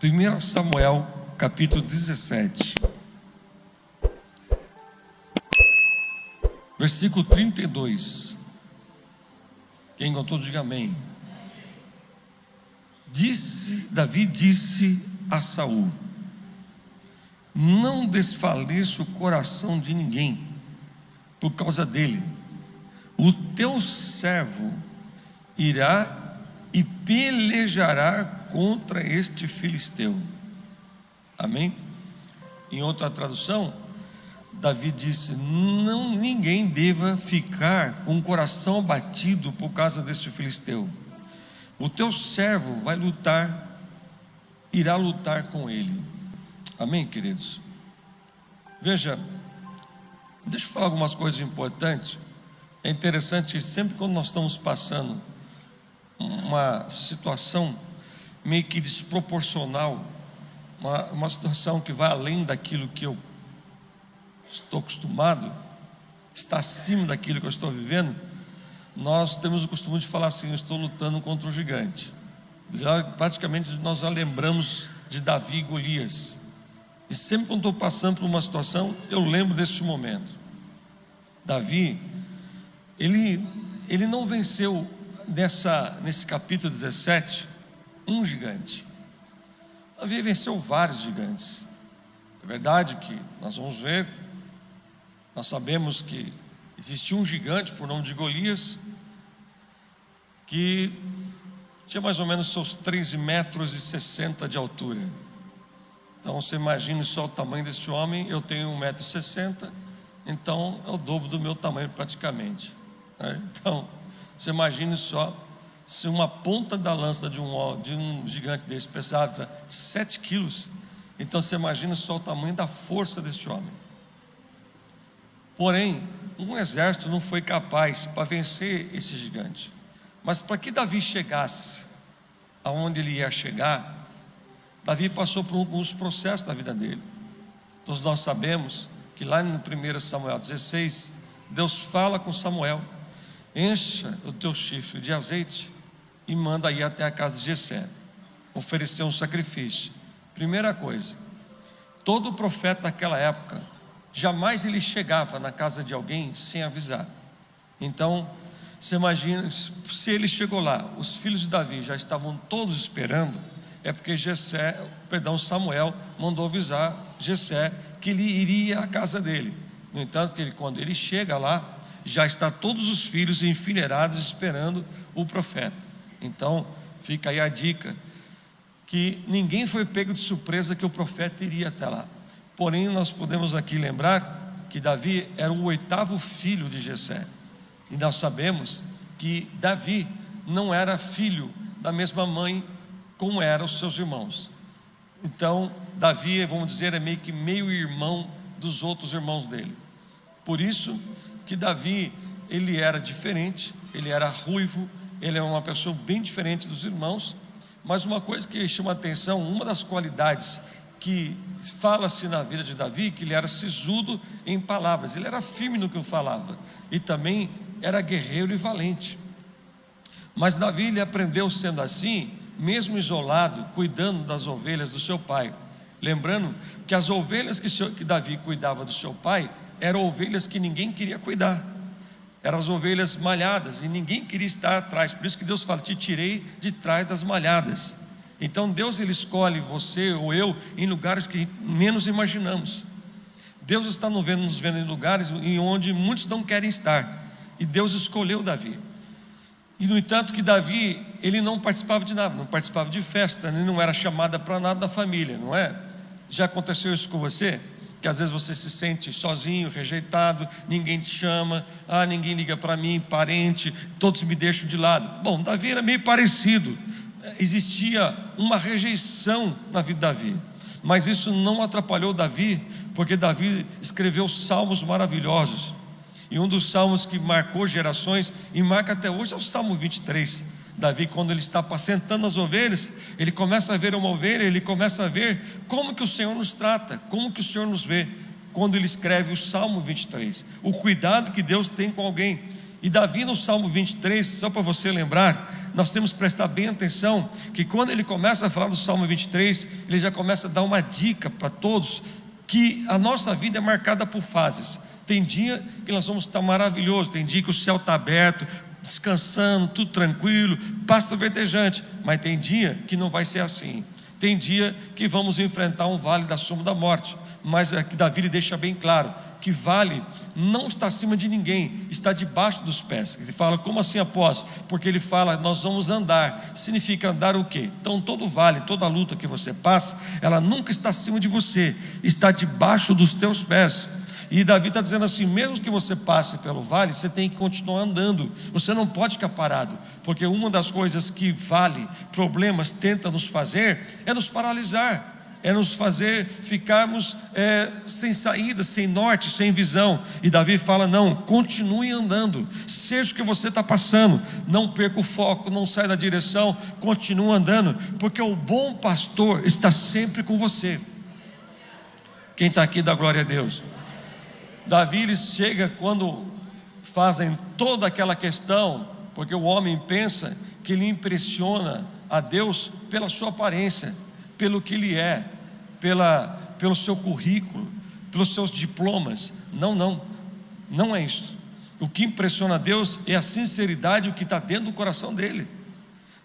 1 Samuel, capítulo 17, versículo 32. Quem encontrou, diga amém. Davi disse a Saul: não desfaleça o coração de ninguém por causa dele. O teu servo irá e pelejará contra este filisteu. Amém? Em outra tradução, Davi disse: não, ninguém deva ficar com o coração abatido por causa deste filisteu. O teu servo vai lutar, irá lutar com ele. Amém, queridos? Veja, deixa eu falar algumas coisas importantes. É interessante, sempre quando nós estamos passando uma situação meio que desproporcional, uma situação que vai além daquilo que eu estou acostumado, está acima daquilo que eu estou vivendo, nós temos o costume de falar assim: eu estou lutando contra um gigante. Praticamente nós já lembramos de Davi e Golias, e sempre quando estou passando por uma situação, eu lembro desse momento. Davi, ele não venceu nesse capítulo 17 um gigante. Davi venceu vários gigantes. É verdade que nós vamos ver, nós sabemos que existia um gigante por nome de Golias, que tinha mais ou menos seus 13,60 metros de altura. Então você imagine só o tamanho desse homem. Eu tenho 1,60 m, então é o dobro do meu tamanho praticamente, né? Então você imagine só, se uma ponta da lança de um gigante desse pesava 7 quilos, então você imagina só o tamanho da força desse homem. Porém, um exército não foi capaz para vencer esse gigante. Mas para que Davi chegasse aonde ele ia chegar, Davi passou por alguns processos da vida dele. Todos nós sabemos que lá no 1 Samuel 16, Deus fala com Samuel: encha o teu chifre de azeite e manda ir até a casa de Jessé, oferecer um sacrifício. Primeira coisa, todo profeta naquela época, jamais ele chegava na casa de alguém sem avisar. Então, você imagina, se ele chegou lá, os filhos de Davi já estavam todos esperando, é porque Samuel mandou avisar Jessé que ele iria à casa dele. No entanto, quando ele chega lá, já está todos os filhos enfileirados esperando o profeta. Então fica aí a dica, que ninguém foi pego de surpresa que o profeta iria até lá. Porém, nós podemos aqui lembrar que Davi era o 8º filho de Jessé, e nós sabemos que Davi não era filho da mesma mãe como eram os seus irmãos. Então Davi, vamos dizer, é meio irmão dos outros irmãos dele. Por isso que Davi, ele era diferente, ele era ruivo, ele era uma pessoa bem diferente dos irmãos. Mas uma coisa que chama a atenção, uma das qualidades que fala-se na vida de Davi, que ele era sisudo em palavras, ele era firme no que falava, e também era guerreiro e valente. Mas Davi, ele aprendeu sendo assim, mesmo isolado, cuidando das ovelhas do seu pai. Lembrando que as ovelhas que Davi cuidava do seu pai eram ovelhas que ninguém queria cuidar, eram as ovelhas malhadas, e ninguém queria estar atrás. Por isso que Deus fala: te tirei de trás das malhadas. Então Deus, ele escolhe você ou eu em lugares que menos imaginamos. Deus está nos vendo em lugares em onde muitos não querem estar, e Deus escolheu Davi. E no entanto que Davi, ele não participava de nada, não participava de festa, ele não era chamado para nada da família, não é? Já aconteceu isso com você? Que às vezes você se sente sozinho, rejeitado, ninguém te chama, ninguém liga para mim, parente, todos me deixam de lado. Bom, Davi era meio parecido, existia uma rejeição na vida de Davi, mas isso não atrapalhou Davi, porque Davi escreveu salmos maravilhosos, e um dos salmos que marcou gerações, e marca até hoje, é o Salmo 23. Davi, quando ele está apacentando as ovelhas, ele começa a ver uma ovelha, ele começa a ver como que o Senhor nos trata, como que o Senhor nos vê, quando ele escreve o Salmo 23, o cuidado que Deus tem com alguém. E Davi no Salmo 23, só para você lembrar, nós temos que prestar bem atenção, que quando ele começa a falar do Salmo 23, ele já começa a dar uma dica para todos, que a nossa vida é marcada por fases. Tem dia que nós vamos estar maravilhoso, tem dia que o céu está aberto, descansando, tudo tranquilo, pasto verdejante, mas tem dia que não vai ser assim. Tem dia que vamos enfrentar um vale da sombra da morte, mas aqui Davi lhe deixa bem claro, que vale não está acima de ninguém, está debaixo dos pés. Ele fala, como assim, apóstolo? Porque ele fala, nós vamos andar. Significa andar o quê? Então todo vale, toda luta que você passa, ela nunca está acima de você, está debaixo dos teus pés. E Davi está dizendo assim, mesmo que você passe pelo vale, você tem que continuar andando, você não pode ficar parado, porque uma das coisas que vale, problemas tenta nos fazer, é nos paralisar, é nos fazer ficarmos sem saída, sem norte, sem visão. E Davi fala, não, continue andando, seja o que você está passando, não perca o foco, não saia da direção, continue andando, porque o bom pastor está sempre com você. Quem está aqui dá glória a Deus. Davi ele chega quando fazem toda aquela questão, porque o homem pensa que ele impressiona a Deus pela sua aparência, pelo que ele é, pelo seu currículo, pelos seus diplomas. Não é isso. O que impressiona a Deus é a sinceridade, o que está dentro do coração dele.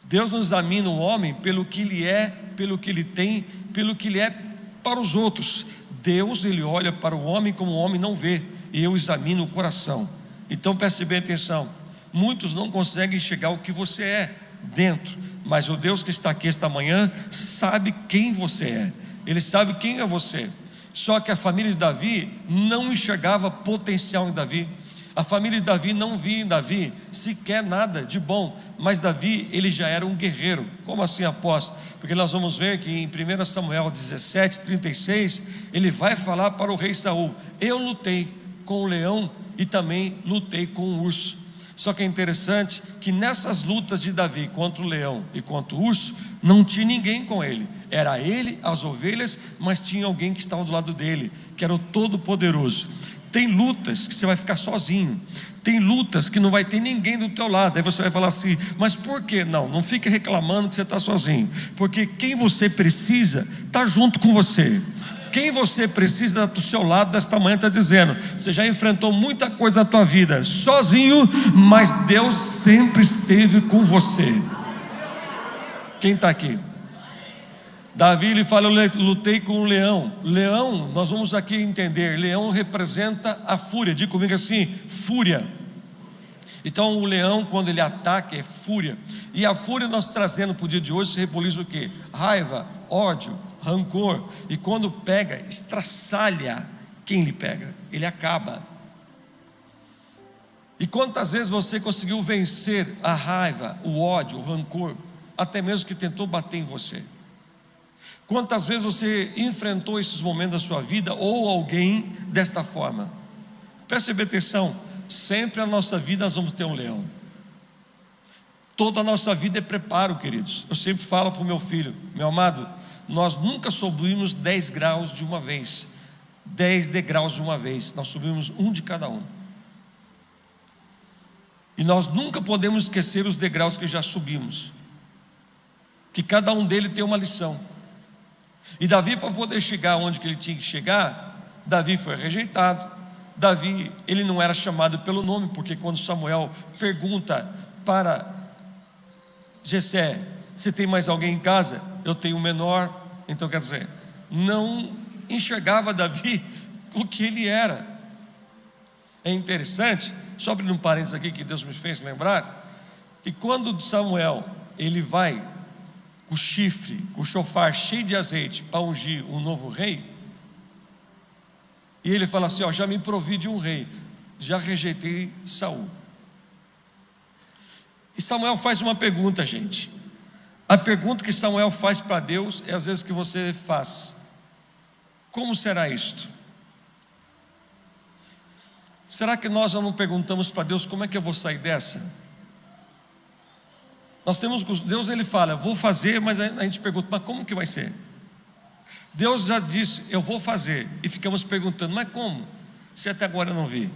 Deus não examina o homem pelo que ele é, pelo que ele tem, pelo que ele é para os outros. Deus ele olha para o homem como o homem não vê, e eu examino o coração. Então preste bem atenção, muitos não conseguem chegar ao que você é dentro, mas o Deus que está aqui esta manhã sabe quem você é, Ele sabe quem é você. Só que a família de Davi não enxergava potencial em Davi, a família de Davi não via em Davi sequer nada de bom, mas Davi ele já era um guerreiro. Como assim, apóstolo? Porque nós vamos ver que em 1 Samuel 17:36 ele vai falar para o rei Saul, eu lutei com o leão e também lutei com o urso. Só que é interessante que nessas lutas de Davi contra o leão e contra o urso, não tinha ninguém com ele, era ele, as ovelhas, mas tinha alguém que estava do lado dele, que era o Todo-Poderoso. Tem lutas que você vai ficar sozinho, tem lutas que não vai ter ninguém do teu lado. Aí você vai falar assim, mas por quê? Não fique reclamando que você está sozinho, porque quem você precisa está junto com você. Quem você precisa do seu lado desta manhã está dizendo, você já enfrentou muita coisa na tua vida sozinho, mas Deus sempre esteve com você. Quem está aqui? Davi ele fala, eu lutei com o leão. Leão, nós vamos aqui entender, leão representa a fúria. Diga comigo assim, fúria. Então o leão quando ele ataca é fúria. E a fúria nós trazendo para o dia de hoje se repoliza o quê? Raiva, ódio, rancor. E quando pega, estraçalha quem lhe pega, ele acaba. E quantas vezes você conseguiu vencer a raiva, o ódio, o rancor, até mesmo que tentou bater em você? Quantas vezes você enfrentou esses momentos da sua vida ou alguém desta forma? Preste bem atenção, sempre na nossa vida nós vamos ter um leão. Toda a nossa vida é preparo, queridos. Eu sempre falo para o meu filho, meu amado, nós nunca subimos 10 graus de uma vez, 10 degraus de uma vez, nós subimos um de cada um. E nós nunca podemos esquecer os degraus que já subimos, que cada um deles tem uma lição. E Davi, para poder chegar onde que ele tinha que chegar, Davi foi rejeitado. Davi, ele não era chamado pelo nome, porque quando Samuel pergunta para Jessé, se tem mais alguém em casa? Eu tenho um menor. Então quer dizer, não enxergava Davi o que ele era. É interessante, só abrindo um parênteses aqui que Deus me fez lembrar, que quando Samuel, ele vai o chifre, o chofar cheio de azeite para ungir um novo rei, e ele fala assim, já me provi de um rei, já rejeitei Saul. E Samuel faz uma pergunta, gente. A pergunta que Samuel faz para Deus é às vezes que você faz: como será isto? Será que nós já não perguntamos para Deus, como é que eu vou sair dessa? Nós temos, Deus ele fala, eu vou fazer, mas a gente pergunta, mas como que vai ser? Deus já disse, eu vou fazer, e ficamos perguntando, mas como? Se até agora eu não vi.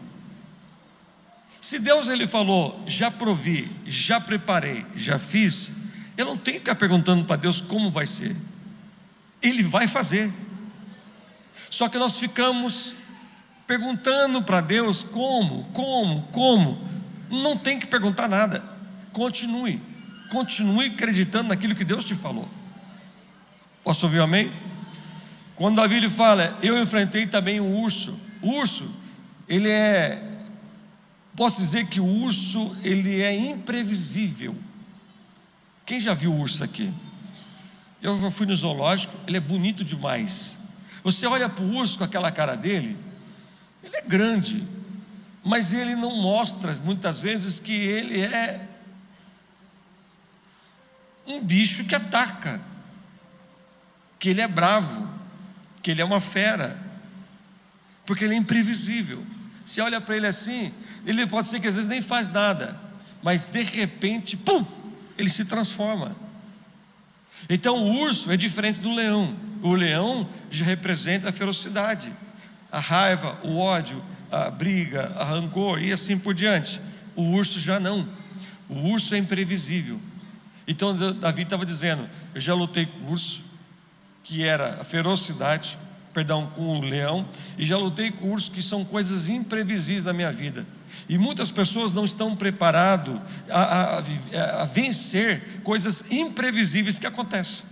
Se Deus ele falou, já provi, já preparei, já fiz, eu não tenho que ficar perguntando para Deus como vai ser. Ele vai fazer. Só que nós ficamos perguntando para Deus como. Não tem que perguntar nada. Continue acreditando naquilo que Deus te falou. Posso ouvir um amém? Quando Davi ele fala, eu enfrentei também um urso. O urso, posso dizer que o urso, ele é imprevisível. Quem já viu o urso aqui? Eu já fui no zoológico, ele é bonito demais. Você olha para o urso com aquela cara dele, ele é grande, mas ele não mostra muitas vezes que ele é um bicho que ataca, que ele é bravo, que ele é uma fera, porque ele é imprevisível. Você olha para ele assim, ele pode ser que às vezes nem faz nada, mas de repente, pum, ele se transforma. Então o urso é diferente do leão. O leão já representa a ferocidade, a raiva, o ódio, a briga, a rancor e assim por diante. O urso já não. O urso é imprevisível. Então Davi estava dizendo, eu já lutei com o urso, que era a ferocidade, com o leão, e já lutei com o urso, que são coisas imprevisíveis na minha vida. E muitas pessoas não estão preparadas a vencer coisas imprevisíveis que acontecem.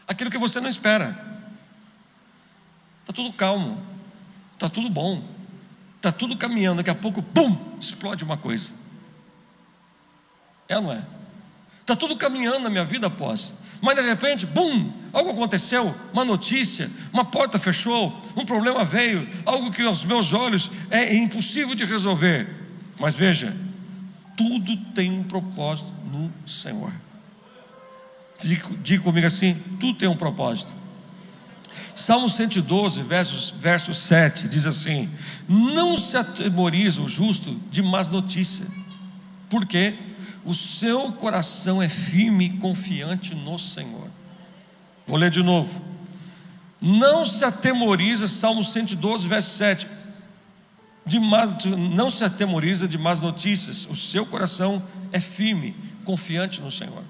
Aquilo que você não espera. Está tudo calmo, está tudo bom, está tudo caminhando, daqui a pouco, pum, explode uma coisa. É ou não é? Está tudo caminhando na minha vida após, mas de repente, bum, algo aconteceu, uma notícia, uma porta fechou, um problema veio, algo que aos meus olhos é impossível de resolver. Mas veja, tudo tem um propósito no Senhor. Diga comigo assim, tudo tem um propósito. Salmo 112, verso 7, diz assim, não se atemoriza o justo de más notícias, porque o seu coração é firme e confiante no Senhor. Vou ler de novo. Não se atemoriza, Salmo 112, verso 7, não se atemoriza de más notícias, o seu coração é firme, confiante no Senhor.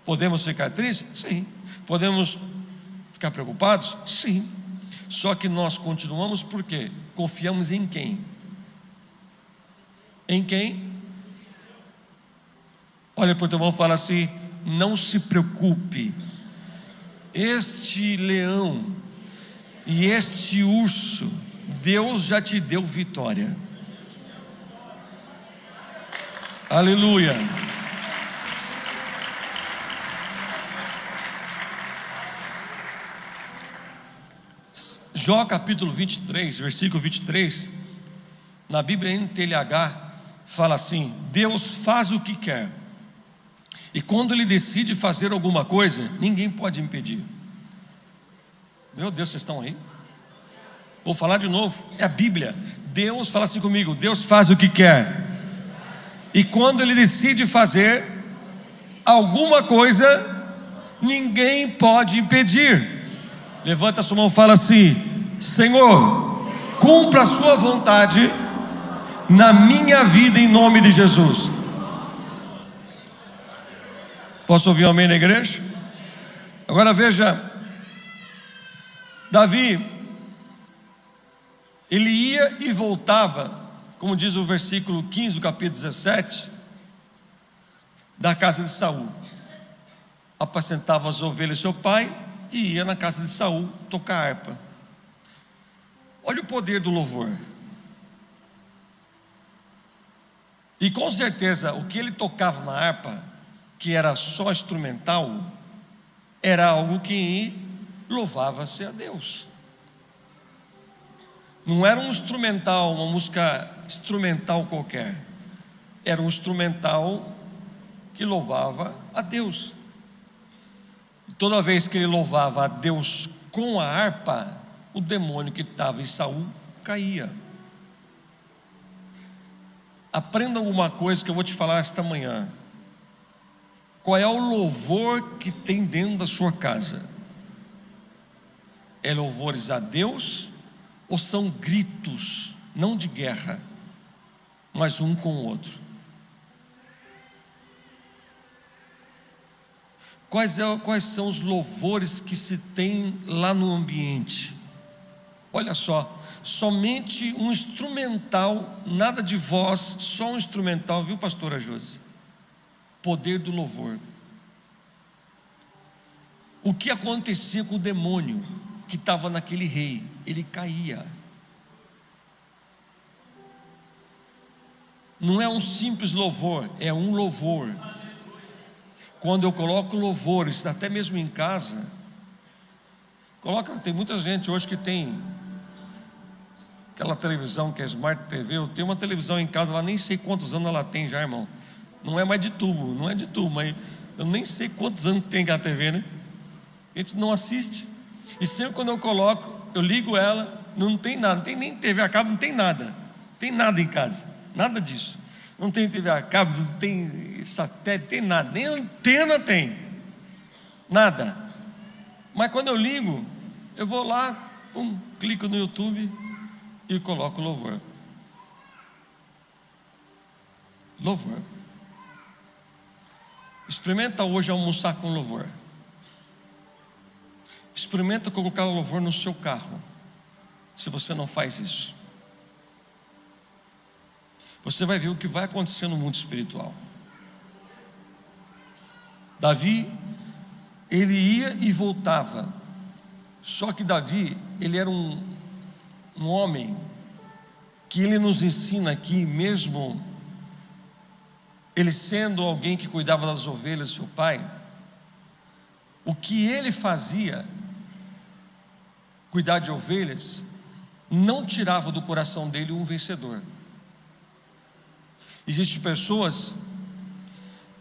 Podemos ficar tristes? Sim. Podemos ficar preocupados? Sim. Só que nós continuamos porque confiamos em quem? Em quem? Olha para o teu irmão e fala assim, não se preocupe, este leão e este urso, Deus já te deu vitória. Aleluia. Jó capítulo 23, versículo 23, na Bíblia NTLH, fala assim, Deus faz o que quer, e quando Ele decide fazer alguma coisa, ninguém pode impedir. Meu Deus, vocês estão aí? Vou falar de novo, é a Bíblia. Deus, fala assim comigo, Deus faz o que quer, e quando Ele decide fazer alguma coisa, ninguém pode impedir. Levanta a sua mão e fala assim, Senhor, cumpra a sua vontade na minha vida em nome de Jesus. Posso ouvir um amém na igreja? Agora veja, Davi, ele ia e voltava, como diz o versículo 15 do capítulo 17, da casa de Saul. Apacentava as ovelhas de seu pai e ia na casa de Saul tocar harpa. Olha o poder do louvor. E com certeza o que ele tocava na harpa, que era só instrumental, era algo que louvava-se a Deus. Não era um instrumental, uma música instrumental qualquer. Era um instrumental que louvava a Deus. E toda vez que ele louvava a Deus com a harpa, o demônio que estava em Saul caía. Aprenda alguma coisa que eu vou te falar esta manhã. Qual é o louvor que tem dentro da sua casa? É louvores a Deus ou são gritos, não de guerra, mas um com o outro. Quais são os louvores que se tem lá no ambiente? Olha só, somente um instrumental, nada de voz, só um instrumental, viu, pastora Josi? Poder do louvor. O que acontecia com o demônio que estava naquele rei? Ele caía. Não é um simples louvor, é um louvor. Quando eu coloco louvores, até mesmo em casa, tem muita gente hoje que tem aquela televisão que é Smart TV. Eu tenho uma televisão em casa, lá nem sei quantos anos ela tem já, irmão. Não é mais de tubo, mas eu nem sei quantos anos tem aquela TV, né? A gente não assiste. E sempre quando eu coloco, eu ligo ela, não tem nada, não tem nem TV a cabo, não tem nada. Não tem nada em casa, nada disso. Não tem TV a cabo, não tem satélite, tem nada, nem antena tem, nada. Mas quando eu ligo, eu vou lá, clico no YouTube e coloco louvor. Louvor. Experimenta hoje almoçar com louvor. Experimenta colocar louvor no seu carro, se você não faz isso. Você vai ver o que vai acontecer no mundo espiritual. Davi, ele ia e voltava. Só que Davi, ele era um homem que ele nos ensina aqui, mesmo ele sendo alguém que cuidava das ovelhas do seu pai, o que ele fazia, cuidar de ovelhas, não tirava do coração dele um vencedor. Existem pessoas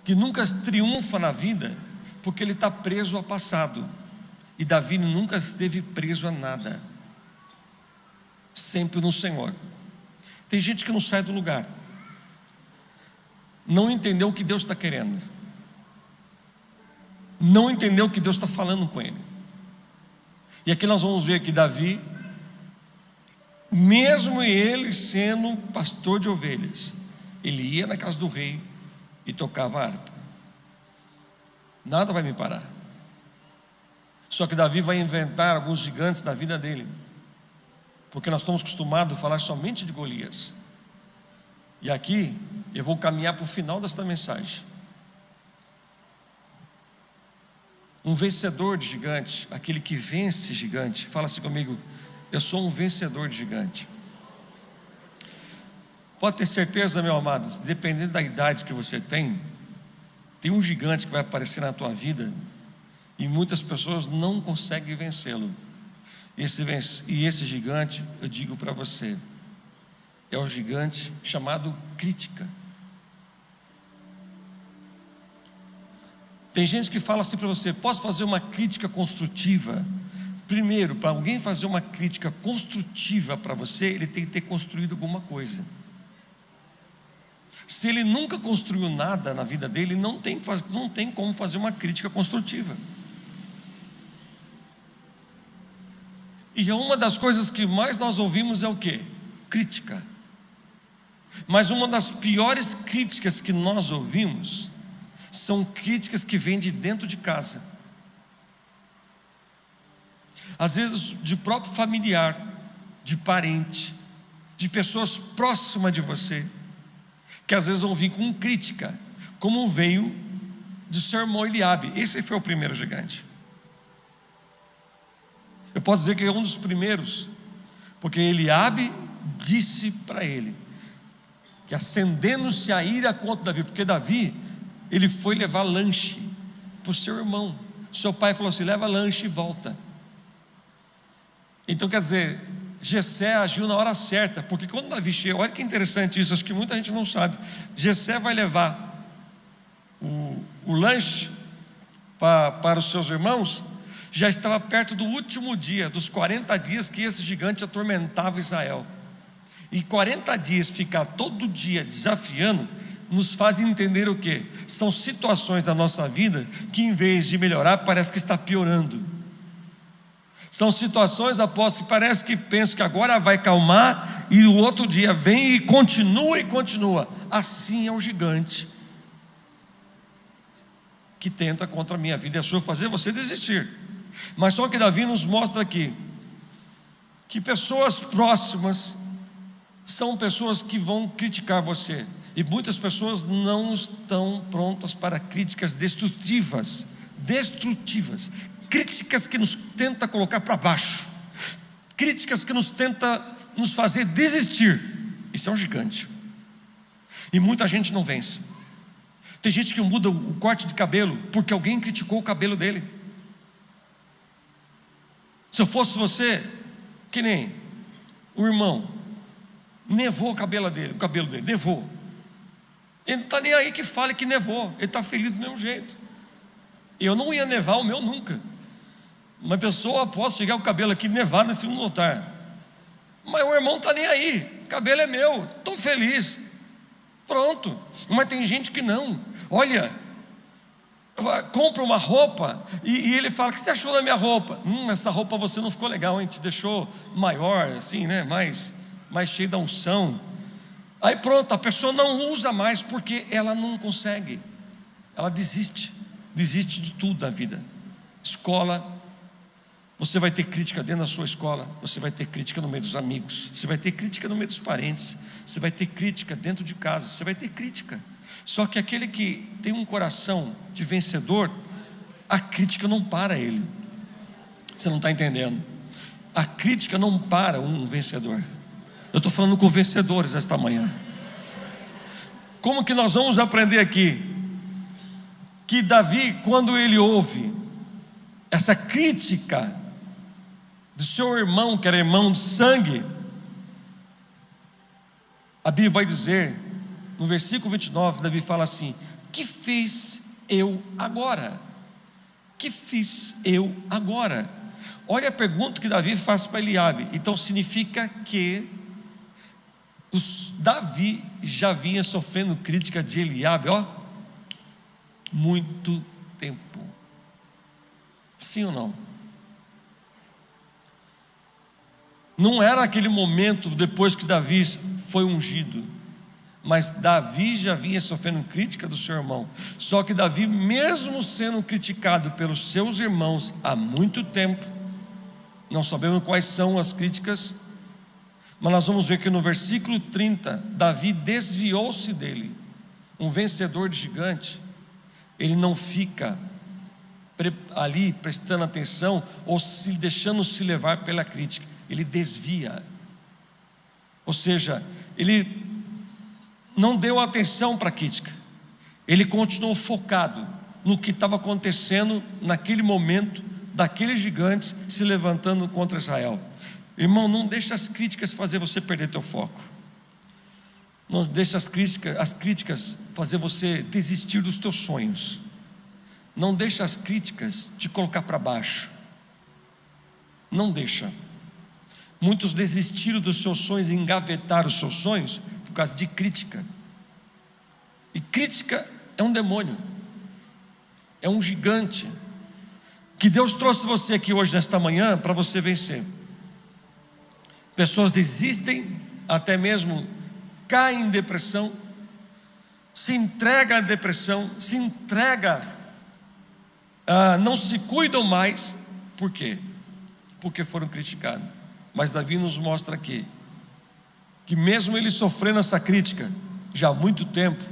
que nunca triunfam na vida porque ele está preso ao passado. E Davi nunca esteve preso a nada, sempre no Senhor. Tem gente que não sai do lugar, não entendeu o que Deus está querendo, não entendeu o que Deus está falando com ele. E aqui nós vamos ver que Davi, mesmo ele sendo pastor de ovelhas, ele ia na casa do rei e tocava harpa. Nada vai me parar. Só que Davi vai inventar alguns gigantes na vida dele, porque nós estamos acostumados a falar somente de Golias. E aqui eu vou caminhar para o final desta mensagem. Um vencedor de gigante, aquele que vence gigante, fala assim comigo: eu sou um vencedor de gigante. Pode ter certeza, meu amado, dependendo da idade que você tem um gigante que vai aparecer na tua vida e muitas pessoas não conseguem vencê-lo. E esse gigante, eu digo para você, é o gigante chamado crítica. Tem gente que fala assim para você: posso fazer uma crítica construtiva? Primeiro, para alguém fazer uma crítica construtiva para você, ele tem que ter construído alguma coisa. Se ele nunca construiu nada na vida dele, não tem como fazer uma crítica construtiva. E uma das coisas que mais nós ouvimos é o quê? Crítica. Mas uma das piores críticas que nós ouvimos são críticas que vêm de dentro de casa. Às vezes de próprio familiar, de parente, de pessoas próximas de você, que às vezes vão vir com crítica, como veio de seu irmão Eliabe. Esse foi o primeiro gigante. Eu posso dizer que é um dos primeiros, porque Eliabe disse para ele que, acendendo-se a ira contra Davi, porque Davi, ele foi levar lanche para o seu irmão. Seu pai falou assim: leva lanche e volta. Então quer dizer, Jessé agiu na hora certa, porque quando Davi chega, olha que interessante isso, acho que muita gente não sabe. Jessé vai levar o lanche para os seus irmãos, já estava perto do último dia, dos 40 dias que esse gigante atormentava Israel. E 40 dias ficar todo dia desafiando, nos faz entender o quê? São situações da nossa vida que, em vez de melhorar, parece que está piorando. São situações, após que parece que penso que agora vai calmar, e o outro dia vem e continua e continua. Assim é o gigante que tenta contra a minha vida e a sua fazer você desistir. Mas só que Davi nos mostra aqui que pessoas próximas são pessoas que vão criticar você, e muitas pessoas não estão prontas para críticas destrutivas, críticas que nos tenta colocar para baixo, críticas que nos tenta nos fazer desistir. Isso é um gigante, e muita gente não vence. Tem gente que muda o corte de cabelo porque alguém criticou o cabelo dele. Se eu fosse você, que nem o irmão, nevou o cabelo dele, nevou. Ele não está nem aí que fale que nevou, ele está feliz do mesmo jeito. Eu não ia nevar o meu nunca. Uma pessoa, posso chegar o cabelo aqui nevado nesse segundo altar, mas o irmão não está nem aí, o cabelo é meu, estou feliz, pronto. Mas tem gente que não, olha, compra uma roupa e ele fala: o que você achou da minha roupa? Essa roupa você não ficou legal, hein? Te deixou maior, assim, né? mais cheio da unção. Aí pronto, a pessoa não usa mais porque ela não consegue, ela desiste de tudo na vida. Escola, você vai ter crítica dentro da sua escola, você vai ter crítica no meio dos amigos, você vai ter crítica no meio dos parentes, você vai ter crítica dentro de casa, você vai ter crítica. Só que aquele que tem um coração de vencedor, a crítica não para ele. Você não está entendendo? A crítica não para um vencedor. Eu estou falando com vencedores esta manhã. Como que nós vamos aprender aqui? Que Davi, quando ele ouve essa crítica do seu irmão, que era irmão de sangue, a Bíblia vai dizer, no versículo 29, Davi fala assim: que fiz eu agora? Que fiz eu agora? Olha a pergunta que Davi faz para Eliabe. Então significa que Davi já vinha sofrendo crítica de Eliabe, muito tempo. Sim ou não? Não era aquele momento depois que Davi foi ungido, mas Davi já vinha sofrendo crítica do seu irmão. Só que Davi, mesmo sendo criticado pelos seus irmãos há muito tempo, não sabemos quais são as críticas, mas nós vamos ver que no versículo 30, Davi desviou-se dele. Um vencedor de gigante, ele não fica ali prestando atenção ou se deixando se levar pela crítica, ele desvia. Ou seja, ele não deu atenção para a crítica, ele continuou focado no que estava acontecendo naquele momento, daqueles gigantes se levantando contra Israel. Irmão, não deixe as críticas fazer você perder teu foco. Não deixe as críticas fazer você desistir dos teus sonhos. Não deixe as críticas te colocar para baixo. Não deixa. Muitos desistiram dos seus sonhos e engavetaram os seus sonhos por causa de crítica. E crítica é um demônio, é um gigante que Deus trouxe você aqui hoje, nesta manhã, para você vencer. Pessoas desistem, até mesmo caem em depressão, se entregam à depressão, não se cuidam mais. Por quê? Porque foram criticados. Mas Davi nos mostra aqui que mesmo ele sofrendo essa crítica já há muito tempo,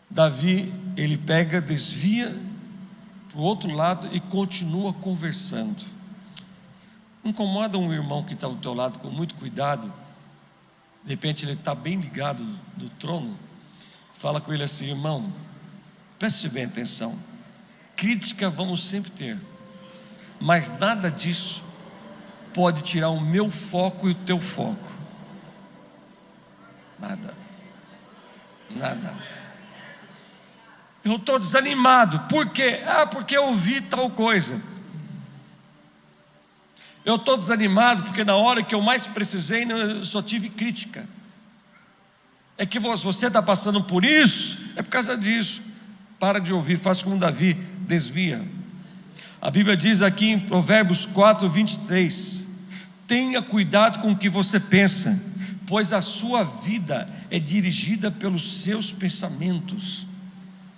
Davi, ele desvia para o outro lado e continua conversando. Incomoda um irmão que está do teu lado com muito cuidado. De repente ele está bem ligado do trono. Fala com ele assim: irmão, preste bem atenção. Crítica vamos sempre ter, mas nada disso pode tirar o meu foco e o teu foco. Nada. Eu estou desanimado. Por quê? Porque eu ouvi tal coisa. Eu estou desanimado porque na hora que eu mais precisei, eu só tive crítica. É que você está passando por isso, é por causa disso. Para de ouvir, faz como Davi, desvia. A Bíblia diz aqui em Provérbios 4:23: Tenha cuidado com o que você pensa, pois a sua vida é dirigida pelos seus pensamentos.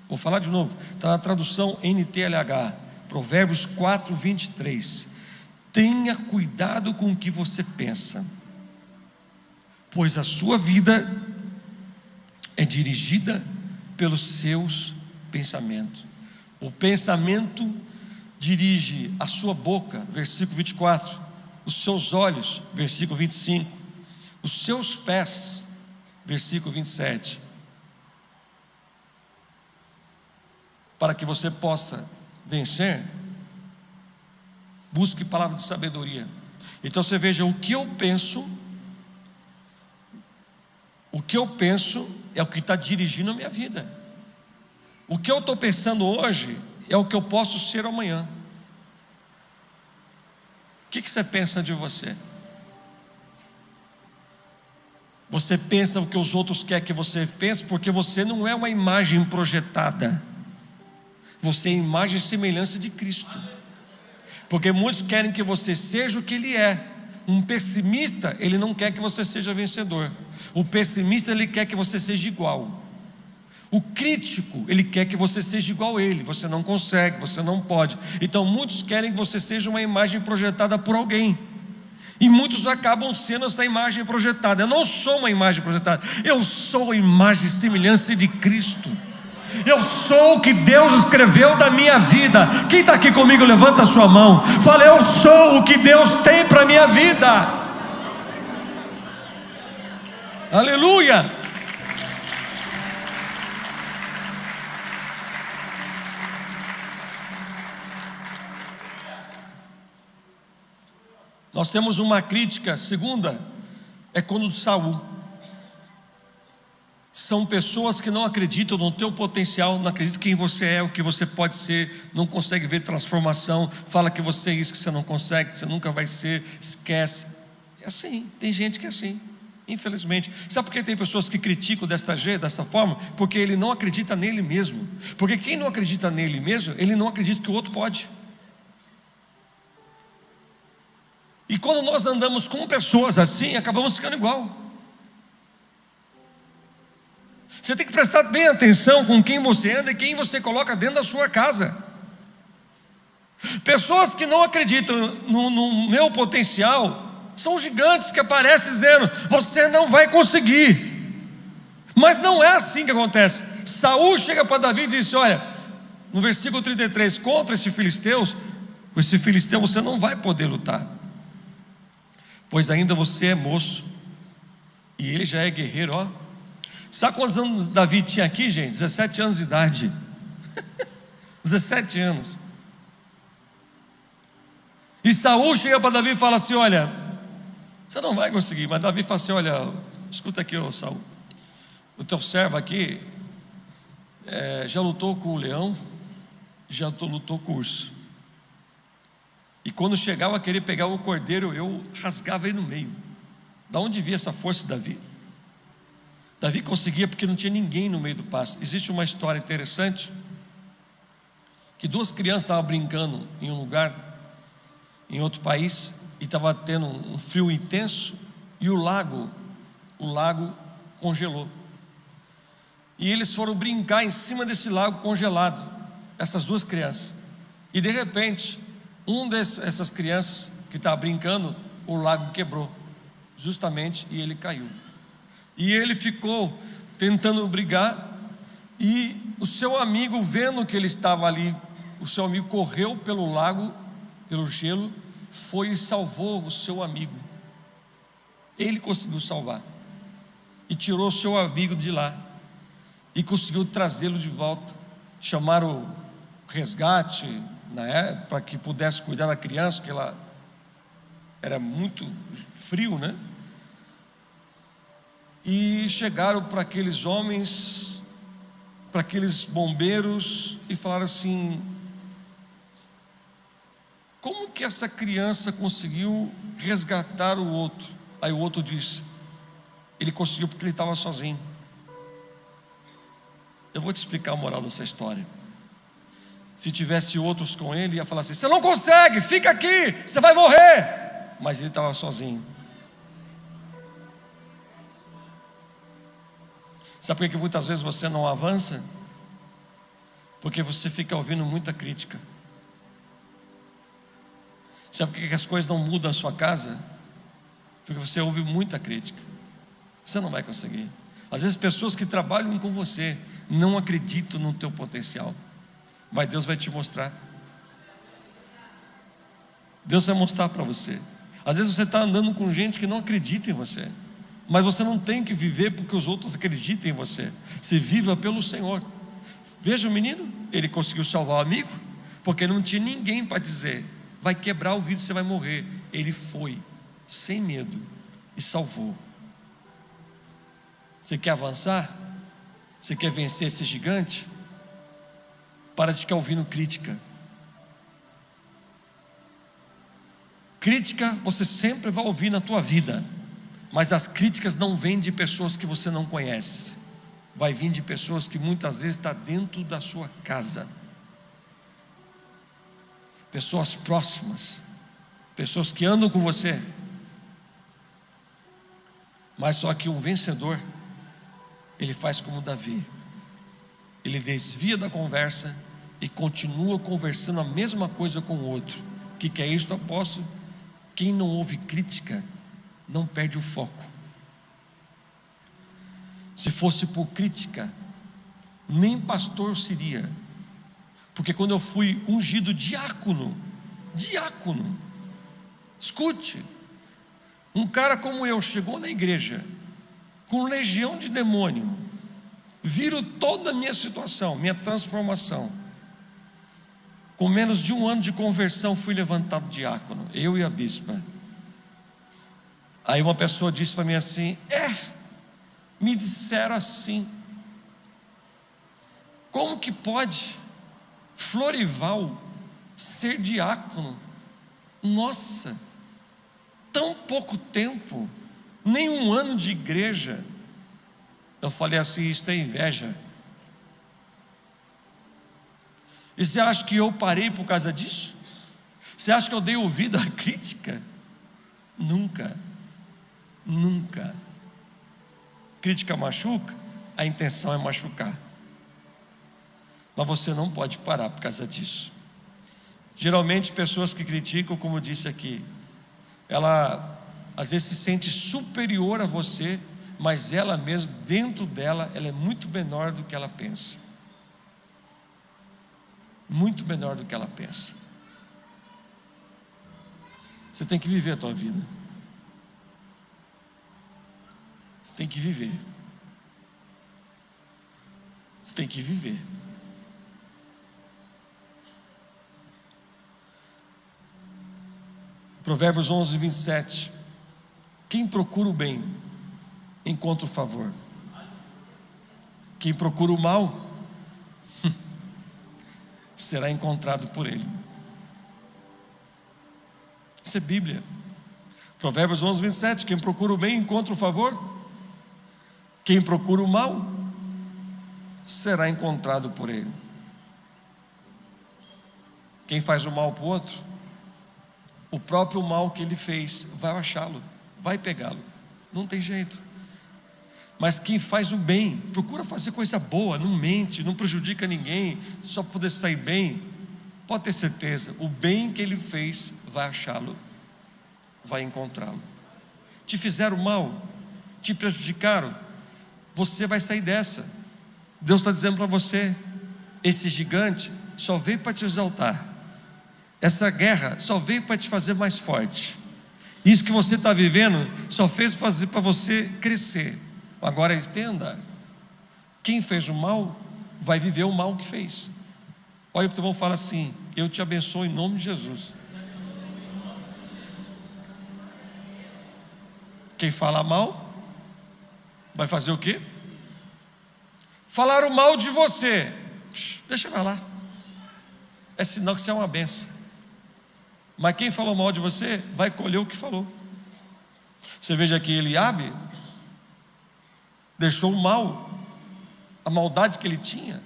Vou falar de novo, está na tradução NTLH, Provérbios 4, 23. Tenha cuidado com o que você pensa, pois a sua vida é dirigida pelos seus pensamentos. O pensamento dirige a sua boca, versículo 24, os seus olhos, versículo 25, os seus pés, versículo 27. Para que você possa vencer, busque palavra de sabedoria. Então você veja, o que eu penso é o que está dirigindo a minha vida. O que eu estou pensando hoje é o que eu posso ser amanhã. O que você pensa de você? Você pensa o que os outros querem que você pense, porque você não é uma imagem projetada. Você é imagem e semelhança de Cristo. Porque muitos querem que você seja o que Ele é. Um pessimista, ele não quer que você seja vencedor. O pessimista, ele quer que você seja igual. O crítico, ele quer que você seja igual a ele. Você não consegue, você não pode. Então muitos querem que você seja uma imagem projetada por alguém, e muitos acabam sendo essa imagem projetada. Eu não sou uma imagem projetada, eu sou a imagem e semelhança de Cristo. Eu sou o que Deus escreveu da minha vida. Quem está aqui comigo, levanta a sua mão. Fala, eu sou o que Deus tem para a minha vida. Aleluia. Nós temos uma crítica, segunda, é quando de Saul. São pessoas que não acreditam no teu potencial, não acreditam quem você é, o que você pode ser, não consegue ver transformação, fala que você é isso, que você não consegue, que você nunca vai ser, esquece. É assim, tem gente que é assim, infelizmente. Sabe por que tem pessoas que criticam dessa forma? Porque ele não acredita nele mesmo. Porque quem não acredita nele mesmo, ele não acredita que o outro pode. E quando nós andamos com pessoas assim, acabamos ficando igual. Você tem que prestar bem atenção com quem você anda e quem você coloca dentro da sua casa. Pessoas que não acreditam no meu potencial são gigantes que aparecem dizendo, você não vai conseguir. Mas não é assim que acontece. Saul chega para Davi e diz, olha, no versículo 33, contra esse filisteu você não vai poder lutar, pois ainda você é moço, e ele já é guerreiro, ó. Sabe quantos anos Davi tinha aqui, gente? 17 anos de idade. 17 anos. E Saul chega para Davi e fala assim, olha, você não vai conseguir. Mas Davi fala assim, olha, escuta aqui, ô Saul, o teu servo aqui já lutou com o leão, já lutou com o urso, e quando chegava a querer pegar o cordeiro, eu rasgava ele no meio. Da onde via essa força de Davi? Davi conseguia porque não tinha ninguém no meio do pasto. Existe uma história interessante, que duas crianças estavam brincando em um lugar, em outro país, e estava tendo um frio intenso, e o lago congelou, e eles foram brincar em cima desse lago congelado, essas duas crianças, e de repente, essas crianças que estava brincando, o lago quebrou, justamente, e ele caiu. E ele ficou tentando brigar, e o seu amigo, vendo que ele estava ali, o seu amigo correu pelo lago, pelo gelo, foi e salvou o seu amigo. Ele conseguiu salvar, e tirou o seu amigo de lá, e conseguiu trazê-lo de volta. Chamaram o resgate, né, para que pudesse cuidar da criança, que ela era muito frio, né? E chegaram para aqueles homens, para aqueles bombeiros, e falaram assim, como que essa criança conseguiu resgatar o outro? Aí o outro disse, ele conseguiu porque ele estava sozinho. Eu vou te explicar a moral dessa história. Se tivesse outros com ele, ia falar assim, você não consegue, fica aqui, você vai morrer. mas ele estava sozinho. Sabe por que muitas vezes você não avança? Porque você fica ouvindo muita crítica. Sabe por que as coisas não mudam na sua casa? Porque você ouve muita crítica. Você não vai conseguir. Às vezes pessoas que trabalham com você não acreditam no teu potencial, mas Deus vai te mostrar. Deus vai mostrar para você. Às vezes você está andando com gente que não acredita em você, mas você não tem que viver porque os outros acreditem em você. Você viva pelo Senhor. Veja o menino, ele conseguiu salvar o amigo, porque não tinha ninguém para dizer: vai quebrar o vidro, você vai morrer. Ele foi, sem medo, e salvou. Você quer avançar? Você quer vencer esse gigante? Para de ficar ouvindo crítica. Crítica você sempre vai ouvir na tua vida, mas as críticas não vêm de pessoas que você não conhece. Vai vir de pessoas que muitas vezes estão dentro da sua casa. Pessoas próximas, pessoas que andam com você. Mas só que um vencedor, ele faz como Davi. Ele desvia da conversa e continua conversando a mesma coisa com o outro. O que é isso, apóstolo? Quem não ouve crítica não perde o foco. Se fosse por crítica, nem pastor seria. Porque quando eu fui ungido diácono, escute, um cara como eu chegou na igreja com legião de demônio, viram toda a minha situação, minha transformação. Com menos de 1 ano de conversão fui levantado diácono, eu e a bispa. Aí uma pessoa disse para mim assim: me disseram assim, como que pode Florival ser diácono? Nossa, tão pouco tempo, nem 1 ano de igreja. Eu falei assim: isso é inveja. E você acha que eu parei por causa disso? Você acha que eu dei ouvido à crítica? Nunca. Crítica machuca, a intenção é machucar. Mas você não pode parar por causa disso. Geralmente pessoas que criticam, como eu disse aqui, ela às vezes se sente superior a você, mas ela mesma, dentro dela, ela é muito menor do que ela pensa. Muito menor do que ela pensa. Você tem que viver a tua vida. Você tem que viver. Você tem que viver. Provérbios 11, 27. Quem procura o bem, encontra o favor. Quem procura o mal, será encontrado por ele. Isso é Bíblia. Provérbios 11, 27. Quem procura o bem, encontra o favor. Quem procura o mal, será encontrado por ele. Quem faz o mal para o outro, o próprio mal que ele fez vai achá-lo, vai pegá-lo, não tem jeito. Mas quem faz o bem, procura fazer coisa boa, não mente, não prejudica ninguém, só para poder sair bem, pode ter certeza, o bem que ele fez vai achá-lo, vai encontrá-lo. Te fizeram mal, te prejudicaram, você vai sair dessa. Deus está dizendo para você: esse gigante só veio para te exaltar, essa guerra só veio para te fazer mais forte. Isso que você está vivendo só fez fazer para você crescer. Agora entenda: quem fez o mal vai viver o mal que fez. Olha para o teu irmão e fala assim: eu te abençoo em nome de Jesus. Quem fala mal vai fazer o quê? Falaram mal de você, deixa eu falar, é sinal que você é uma benção. Mas quem falou mal de você vai colher o que falou. Você veja que Eliabe deixou o mal, a maldade que ele tinha,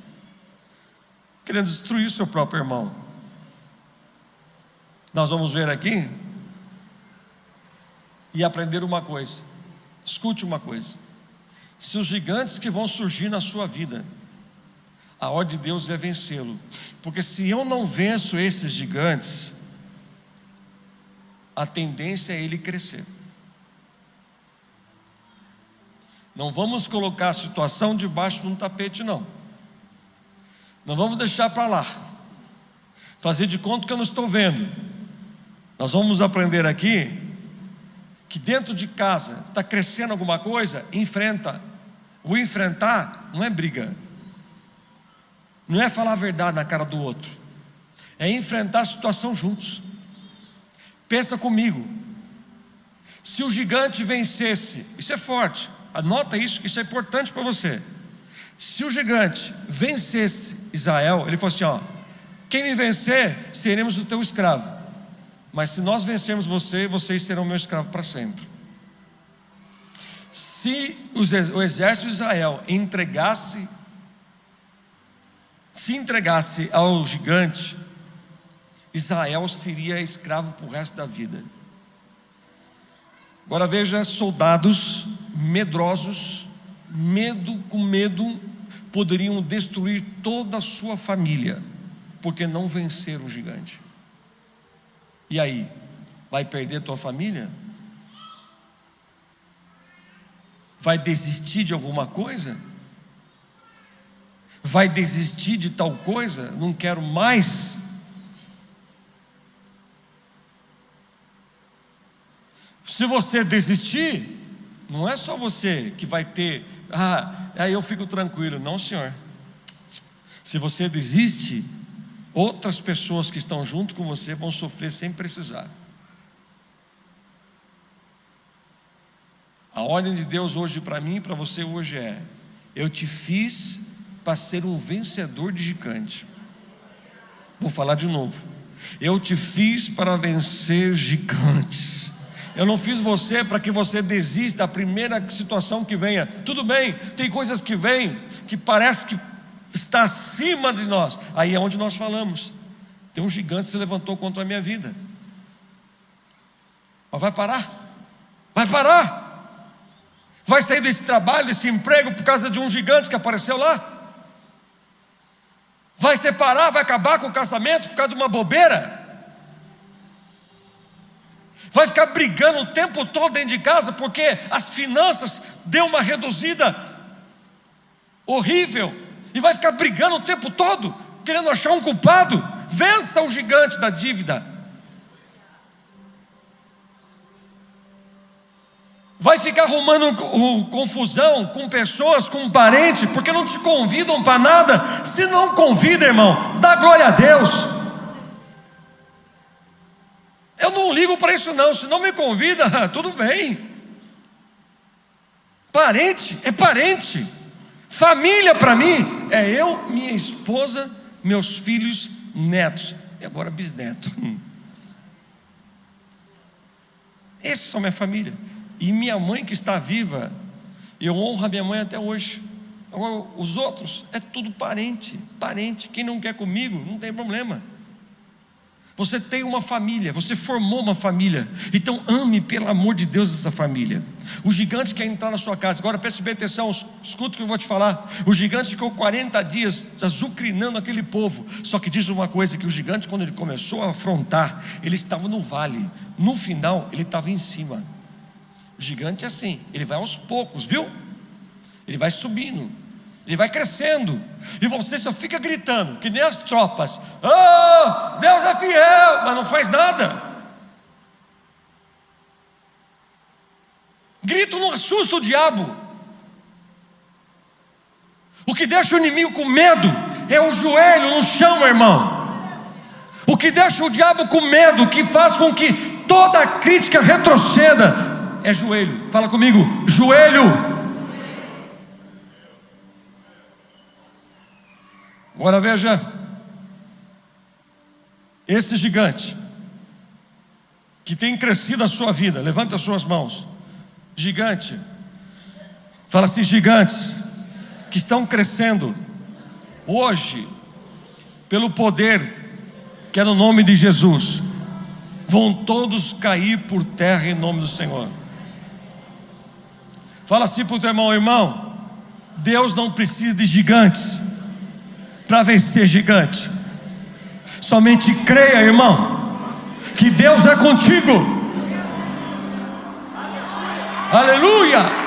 querendo destruir o seu próprio irmão. Nós vamos ver aqui e aprender uma coisa. Escute uma coisa: se os gigantes que vão surgir na sua vida, a ordem de Deus é vencê-lo, porque se eu não venço esses gigantes, a tendência é ele crescer. Não vamos colocar a situação debaixo de um tapete, não. Não vamos deixar para lá, fazer de conta que eu não estou vendo. Nós vamos aprender aqui que dentro de casa está crescendo alguma coisa, enfrenta. O enfrentar não é briga, não é falar a verdade na cara do outro, é enfrentar a situação juntos. Pensa comigo, se o gigante vencesse, isso é forte, anota isso, que isso é importante para você. Se o gigante vencesse Israel, ele falou assim: ó, quem me vencer, seremos o teu escravo, mas se nós vencermos você, vocês serão meu escravo para sempre. Se o exército de Israel se entregasse ao gigante, Israel seria escravo para o resto da vida. Agora veja, soldados medrosos, com medo, poderiam destruir toda a sua família, porque não venceram o gigante. E aí, vai perder tua família? Vai desistir de alguma coisa? Vai desistir de tal coisa? Não quero mais. Se você desistir, não é só você que vai ter, aí eu fico tranquilo. Não, senhor. Se você desiste, outras pessoas que estão junto com você vão sofrer sem precisar. A ordem de Deus hoje para mim e para você hoje é: eu te fiz para ser um vencedor de gigante. Vou falar de novo: eu te fiz para vencer gigantes. Eu não fiz você para que você desista da primeira situação que venha. Tudo bem, tem coisas que vêm que parece que está acima de nós. Aí é onde nós falamos: tem um gigante que se levantou contra a minha vida. Mas vai parar? Vai parar? Vai sair desse trabalho, desse emprego por causa de um gigante que apareceu lá? Vai separar, vai acabar com o casamento por causa de uma bobeira? Vai ficar brigando o tempo todo dentro de casa porque as finanças deu uma reduzida horrível, e vai ficar brigando o tempo todo, querendo achar um culpado? Vença o gigante da dívida. Vai ficar arrumando confusão com pessoas, com parentes, porque não te convidam para nada. Se não convida, irmão, dá glória a Deus. Eu não ligo para isso não. Se não me convida, tudo bem. Parente é parente. Família para mim é eu, minha esposa, meus filhos, netos e agora bisneto. Esses são minha família. E minha mãe que está viva, eu honro a minha mãe até hoje. Agora os outros é tudo parente. Quem não quer comigo, não tem problema. Você tem uma família, você formou uma família, então ame pelo amor de Deus essa família. O gigante quer entrar na sua casa. Agora preste bem atenção, escuta o que eu vou te falar. O gigante ficou 40 dias azucrinando aquele povo. Só que diz uma coisa, que o gigante, quando ele começou a afrontar, ele estava no vale. No final ele estava em cima. O gigante é assim, ele vai aos poucos, viu? Ele vai subindo, ele vai crescendo, e você só fica gritando, que nem as tropas: oh, Deus é fiel, mas não faz nada. Grito não assusta o diabo. O que deixa o inimigo com medo é o joelho no chão, irmão. O que deixa o diabo com medo, o que faz com que toda crítica retroceda, é joelho. Fala comigo: joelho. Agora veja, esse gigante que tem crescido a sua vida, levanta as suas mãos. Gigante, fala assim: gigantes que estão crescendo hoje, pelo poder que é no nome de Jesus, vão todos cair por terra em nome do Senhor. Fala assim para o teu irmão: irmão, Deus não precisa de gigantes para vencer gigante. Somente creia, irmão, que Deus é contigo. Aleluia!